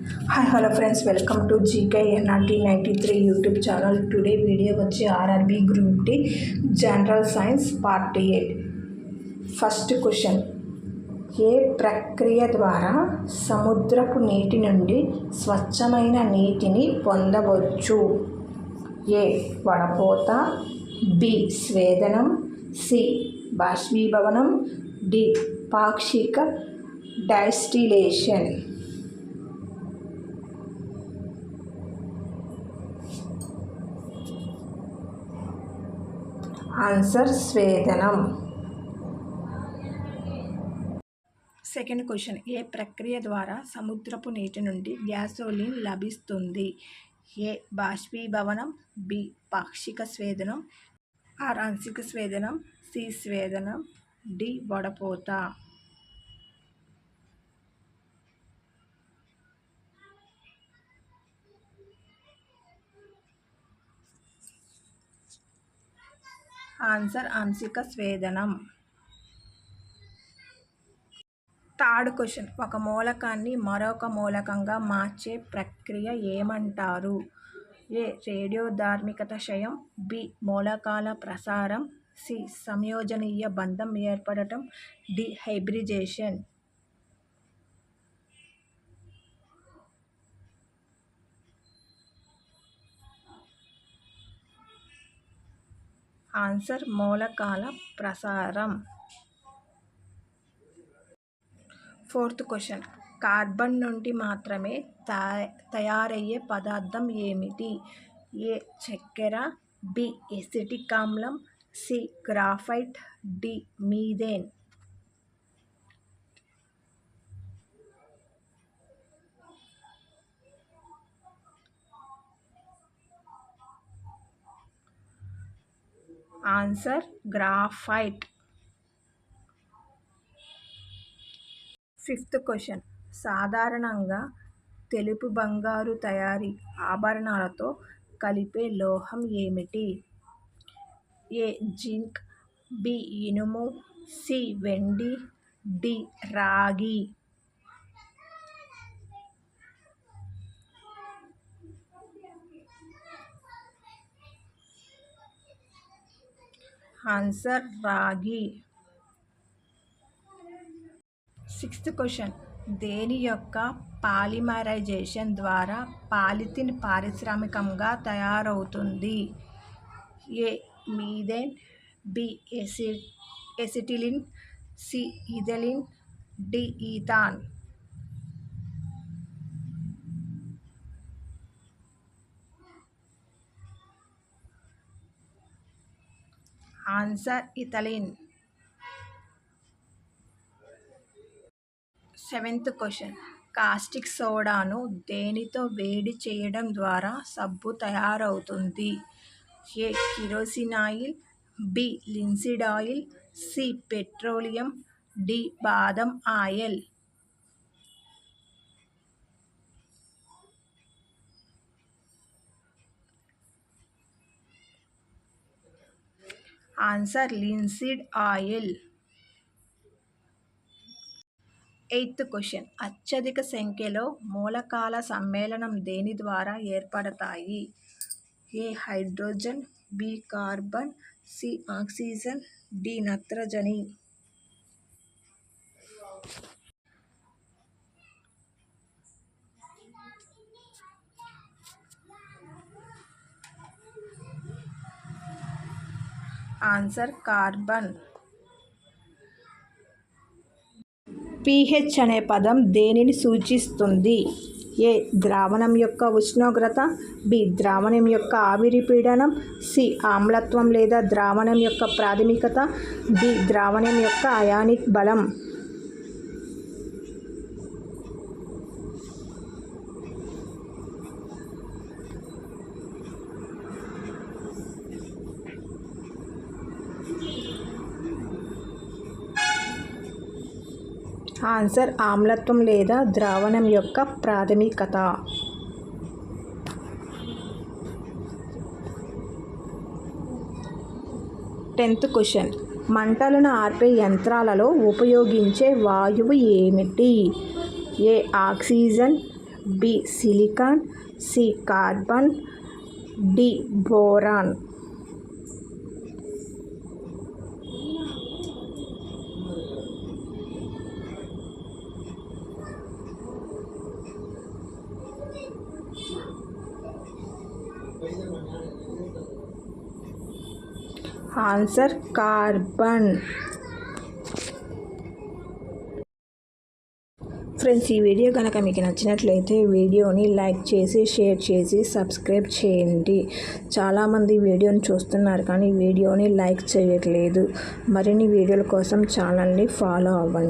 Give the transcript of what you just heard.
Hi, hello friends, welcome to GK NRT93 YouTube channel. Today video వచ్చి RRB Group D General Science Part 8. First question, ఏ ప్రక్రియ ద్వారా సముద్రపు నీటి నుండి స్వచ్ఛమైన నీటిని పొందవచ్చు? ఏ వడపోత, బి స్వేదనం, సి బాష్పీభవనం, డి పాక్షిక డైస్టిలేషన్. ఆన్సర్ స్వేదనం. సెకండ్ క్వశ్చన్, ఏ ప్రక్రియ ద్వారా సముద్రపు నీటి నుండి గ్యాసోలిన్ లభిస్తుంది? ఏ బాష్పీభవనం, బి పాక్షిక స్వేదనం, ఆర్ ఆంశిక స్వేదనం, సి స్వేదనం, డి వడపోత. ఆన్సర్ ఆంశిక స్వేదనం. థర్డ్ క్వశ్చన్, ఒక మూలకాన్ని మరొక మూలకంగా మార్చే ప్రక్రియ ఏమంటారు? ఏ రేడియోధార్మికత క్షయం, బి మూలకాల ప్రసారం, సి సంయోజనీయ బంధం ఏర్పడటం, డి హైబ్రిడైజేషన్. ఆన్సర్ మూలకాల ప్రసారం. ఫోర్త్ క్వశ్చన్, కార్బన్ నుండి మాత్రమే తయారయ్యే పదార్థం ఏమిటి? ఏ చక్కెర, బి ఎసిటిక్ ఆమ్లం, C graphite, D methane. Answer graphite. Fifth question, సాధారణంగా తెలుపు బంగారు తయారీ ఆభరణాలతో కలిపే లోహం ఏమిటి? ఏ జింక్, బి ఇనుము, సి వెండి, డి రాగి. ఆన్సర్ రాగి. సిక్స్త్ క్వశ్చన్, దేని యొక్క పాలిమరైజేషన్ ద్వారా పాలిథిన్ పారిశ్రామికంగా తయారవుతుంది? A methane, B acetylene, C ethylene, D ethane. Answer ethylene. Seventh question, caustic సోడాను దేనితో వేడి చేయడం ద్వారా సబ్బు తయారవుతుంది? A kerosene oil, B linseed oil, C petroleum, D బాదం ఆయిల్. Answer linseed oil. Eighth question, అత్యధిక సంఖ్యలో మూలకాల సమ్మేళనం దేని ద్వారా ఏర్పడతాయి? A hydrogen, B carbon, C oxygen, D నత్రజని. Answer carbon. pH అనే పదం దేనిని సూచిస్తుంది? ఏ ద్రావణం యొక్క ఉష్ణోగ్రత, బి ద్రావణం యొక్క ఆవిరి పీడనం, సి ఆమ్లత్వం లేదా ద్రావణం యొక్క ప్రాథమికత, డి ద్రావణం యొక్క అయానిక్ బలం. ఆన్సర్ ఆమ్లత్వం లేదా ద్రావణం యొక్క ప్రాథమికత. 10th క్వశ్చన్, మంటలను ఆర్పే యంత్రాలలో ఉపయోగించే వాయువు ఏమిటి? A oxygen, B silicon, C carbon, D boron. Answer carbon. Friends, ఈ వీడియో కనుక మీకు నచ్చినట్లయితే వీడియోని లైక్ చేసి షేర్ చేసి సబ్స్క్రైబ్ చేయండి. చాలామంది వీడియోని చూస్తున్నారు కానీ వీడియోని లైక్ చేయట్లేదు. మరిన్ని వీడియోల కోసం ఛానల్ని ఫాలో అవ్వండి.